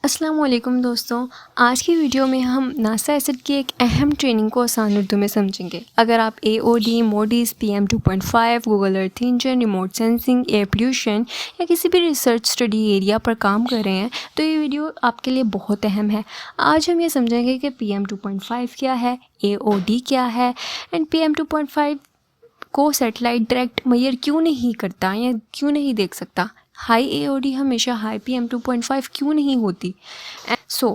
अस्सलाम वालेकुम दोस्तों। आज की वीडियो में हम नासा एसिड की एक अहम ट्रेनिंग को आसान उर्दू में समझेंगे। अगर आप AOD, मोडीज़, PM 2.5, Google Earth engine, remote sensing, air pollution या किसी भी रिसर्च स्टडी एरिया पर काम कर रहे हैं तो ये वीडियो आपके लिए बहुत अहम है। आज हम ये समझेंगे कि PM 2.5 क्या है, AOD क्या है एंड PM 2.5 को सैटेलाइट डायरेक्ट मेजर क्यों नहीं करता या क्यों नहीं देख सकता। हाई AOD हमेशा हाई PM 2.5 क्यों नहीं होती। सो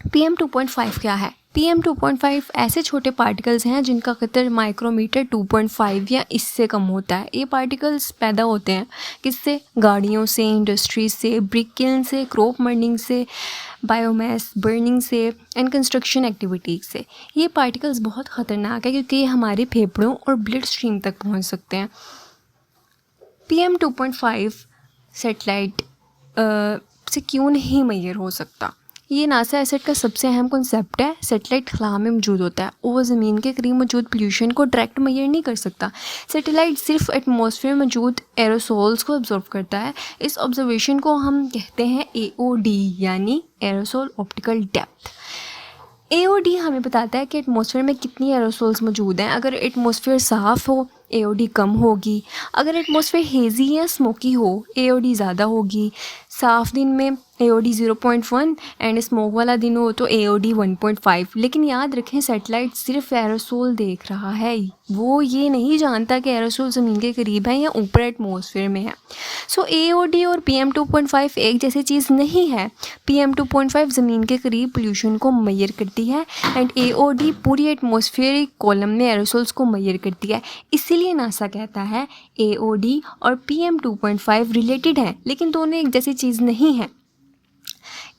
PM 2.5 क्या है? PM 2.5 ऐसे छोटे पार्टिकल्स हैं जिनका कतर माइक्रोमीटर 2.5 या इससे कम होता है। ये पार्टिकल्स पैदा होते हैं किससे? गाड़ियों से, इंडस्ट्रीज से, ब्रिक किल्न से, क्रॉप बर्निंग से, बायोमास बर्निंग से एंड कंस्ट्रक्शन एक्टिविटीज़ से। ये पार्टिकल्स बहुत ख़तरनाक है क्योंकि ये हमारे फेफड़ों और ब्लड स्ट्रीम तक पहुंच सकते हैं। PM 2.5 सैटेलाइट से क्यों नहीं मेजर हो सकता? ये नासा एसिड का सबसे अहम कॉन्सेप्ट है। सैटेलाइट खला में मौजूद होता है, वो ज़मीन के करीब मौजूद पोल्यूशन को डायरेक्ट मेजर नहीं कर सकता। सैटेलाइट सिर्फ एटमॉस्फेयर में मौजूद एरोसोल्स को ऑब्जर्व करता है। इस ऑब्जर्वेशन को हम कहते हैं AOD यानी एरोसोल ऑप्टिकल डेप्थ। AOD हमें बताता है कि एटमॉस्फेयर में कितनी एरोसोल्स मौजूद हैं। अगर एटमॉस्फेयर साफ़ हो AOD कम होगी, अगर एटमॉस्फेयर हेज़ी या स्मोकी हो AOD ज़्यादा होगी। साफ़ दिन में AOD 0.1 एंड स्मोक वाला दिन हो तो AOD 1.5। लेकिन याद रखें सैटेलाइट सिर्फ एरोसोल देख रहा है, वो ये नहीं जानता कि एरोसोल ज़मीन के करीब है या ऊपर एटमॉस्फेयर में है। सो AOD और PM 2.5 एक जैसी चीज़ नहीं है। PM 2.5 ज़मीन के करीब पोल्यूशन को मेजर करती है एंड AOD पूरी एटमॉस्फेरिक कॉलम में एरोसोल्स को मेजर करती है। इसीलिए नासा कहता है AOD और PM 2.5 रिलेटेड हैं, लेकिन दोनों एक जैसी चीज़ नहीं है।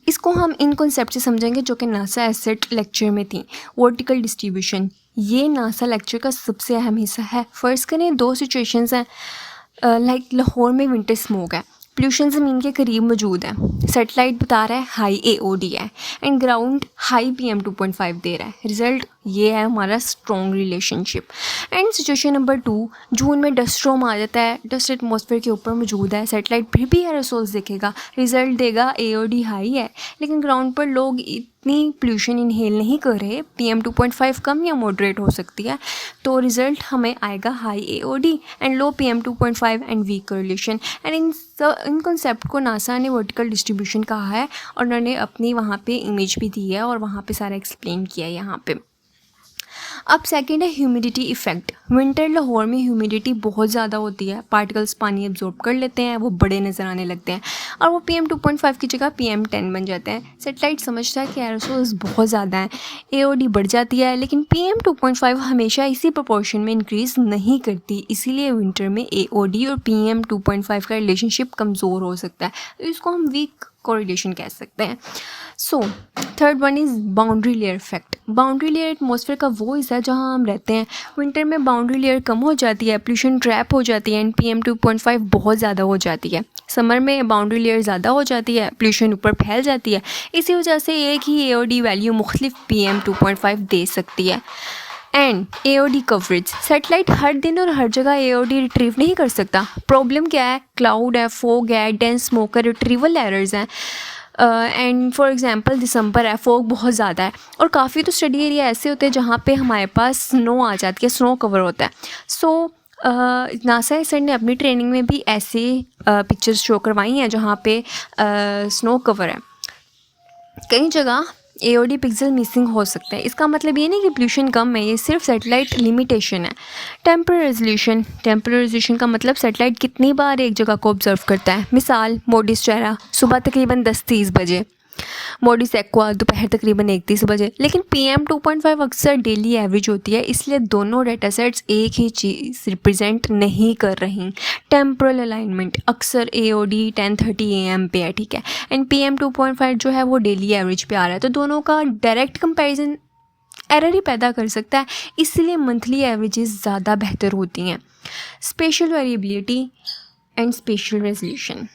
इसको हम इन कॉन्सेप्ट से समझेंगे जो कि नासा एसिड लेक्चर में थी। वर्टिकल डिस्ट्रीब्यूशन ये नासा लेक्चर का सबसे अहम हिस्सा है। फ़र्ज़ करें दो सिचुएशंस हैं, लाइक लाहौर में विंटर स्मोक है, पोल्यूशन ज़मीन के करीब मौजूद है, सैटेलाइट बता रहा है हाई AOD है एंड ग्राउंड हाई PM 2.5 दे रहा है। रिज़ल्ट ये है हमारा strong relationship. And situation number 2, जून में डस्ट स्टॉर्म आ जाता है, डस्ट एटमॉस्फेयर के ऊपर मौजूद है, सैटेलाइट फिर भी एरोसोल्स देखेगा, रिज़ल्ट देगा AOD हाई है लेकिन ग्राउंड पर लोग इतनी पोल्यूशन इनहेल नहीं कर रहे, PM 2.5 कम या मॉडरेट हो सकती है, तो रिज़ल्ट हमें आएगा high AOD and low PM 2.5 and weak correlation. And इन कॉन्सेप्ट को नासा ने वर्टिकल डिस्ट्रीब्यूशन कहा है और उन्होंने अपनी वहाँ पे इमेज भी दी है और वहाँ पे सारा एक्सप्लेन किया है यहाँ पे। अब सेकंड है ह्यूमिडिटी इफ़ेक्ट। विंटर लाहौर में ह्यूमिडिटी बहुत ज़्यादा होती है, पार्टिकल्स पानी एब्जॉर्ब कर लेते हैं, वो बड़े नज़र आने लगते हैं और वो PM 2.5 की जगह PM 10 बन जाते हैं। सैटेलाइट समझता है कि एरोसोल्स बहुत ज़्यादा हैं, AOD बढ़ जाती है, लेकिन PM 2.5 हमेशा इसी प्रोपोर्शन में इंक्रीज़ नहीं करती। इसीलिए विंटर में AOD और PM 2.5 का रिलेशनशिप कमज़ोर हो सकता है, तो इसको हम वीक कोरिलेशन कह सकते हैं। So third one is boundary layer effect. Boundary layer atmosphere का वो हिस्सा है जहाँ हम रहते हैं। विंटर में बाउंड्री लेयर कम हो जाती है, पोल्यूशन ट्रैप हो जाती है एंड PM 2.5 बहुत ज़्यादा हो जाती है। समर में बाउंड्री लेयर ज़्यादा हो जाती है, पोल्यूशन ऊपर फैल जाती है, इसी वजह से एक ही AOD वैल्यू मुख्तलिफ PM 2.5 दे सकती है। एंड AOD कवरेज, सैटेलाइट हर दिन और हर जगह AOD रिट्रीव नहीं कर सकता। प्रॉब्लम क्या है? क्लाउड है, फोग है, डेंस स्मोक है, रिट्रीवल एरर्स हैं। एंड फॉर एग्जांपल दिसंबर है, फोग बहुत ज़्यादा है और काफ़ी तो स्टडी एरिया ऐसे होते हैं जहाँ पे हमारे पास स्नो आ जाती है, स्नो कवर होता है। सो नासा एसिड ने अपनी ट्रेनिंग में भी ऐसे पिक्चर्स शो करवाई हैं जहाँ पे स्नो कवर है। कई जगह AOD पिक्सल मिसिंग हो सकते हैं। इसका मतलब ये नहीं कि पोल्यूशन कम है, ये सिर्फ सैटेलाइट लिमिटेशन है। टेम्पररी रेजोल्यूशन का मतलब सैटेलाइट कितनी बार एक जगह को ऑब्जर्व करता है। मिसाल मोडीज़ चेहरा सुबह तकरीबन 10:30 बजे, मोडीज़ एक्वा दोपहर तकरीबन 1:30 बजे। लेकिन PM 2.5 अक्सर डेली एवरेज होती है, इसलिए दोनों डेटा सेट्स एक ही चीज़ रिप्रेजेंट नहीं कर रही। टेम्पोरल अलाइनमेंट अक्सर AOD 10:30 AM पे है, ठीक है, एंड PM 2.5 जो है वो डेली एवरेज पे आ रहा है, तो दोनों का डायरेक्ट कंपैरिजन एरर ही पैदा कर सकता है। इसलिए मंथली एवरेजेस ज़्यादा बेहतर होती हैं। Special variability and special resolution,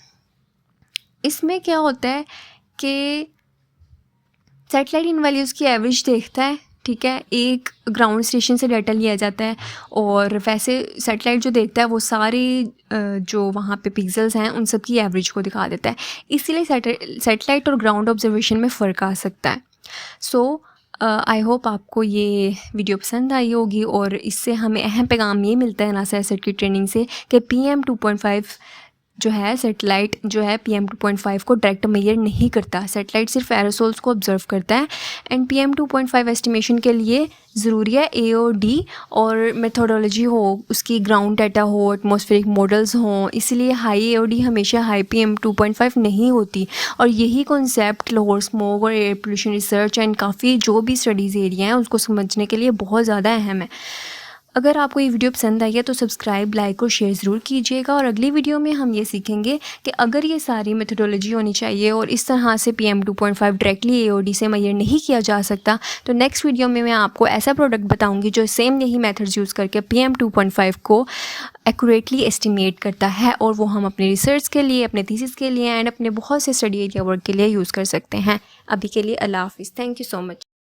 इसमें क्या होता है कि सैटेलाइट इन वैल्यूज़ की एवरेज देखता है ठीक है, एक ग्राउंड स्टेशन से डाटा लिया जाता है और वैसे सैटेलाइट जो देखता है वो सारे जो वहाँ पे पिक्सेल्स हैं उन सब की एवरेज को दिखा देता है। इसीलिए सैटेलाइट और ग्राउंड ऑब्जर्वेशन में फ़र्क आ सकता है। सो आई होप आपको ये वीडियो पसंद आई होगी और इससे हमें अहम पैगाम ये मिलता है नासा एसेट की ट्रेनिंग से कि PM 2.5 जो है सैटेलाइट जो है PM 2.5 को डायरेक्ट मेजर नहीं करता। सैटेलाइट सिर्फ एरोसोल्स को ऑब्जर्व करता है एंड PM 2.5 एस्टिमेशन के लिए ज़रूरी है AOD और मेथोडोलॉजी हो, उसकी ग्राउंड डाटा हो, एटमॉस्फेरिक मॉडल्स हों। इसलिए हाई AOD हमेशा हाई PM 2.5 नहीं होती और यही कॉन्सेप्ट लाहौर स्मोग और एयर पोल्यूशन रिसर्च एंड काफ़ी जो भी स्टडीज़ एरिया हैं उसको समझने के लिए बहुत ज़्यादा अहम है। अगर आपको ये वीडियो पसंद आई है तो सब्सक्राइब, लाइक और शेयर ज़रूर कीजिएगा और अगली वीडियो में हम ये सीखेंगे कि अगर ये सारी मेथोडोलॉजी होनी चाहिए और इस तरह से PM 2.5 डायरेक्टली AOD से मेजर नहीं किया जा सकता, तो नेक्स्ट वीडियो में मैं आपको ऐसा प्रोडक्ट बताऊंगी जो सेम यही मेथड्स यूज़ करके PM 2.5 को एक्यूरेटली एस्टिमेट करता है और वो हम अपने रिसर्च के लिए, अपने थीसिस के लिए एंड अपने बहुत से स्टडी एरिया वर्क के लिए यूज़ कर सकते हैं। अभी के लिए अल्लाह हाफिज़। Thank you so much.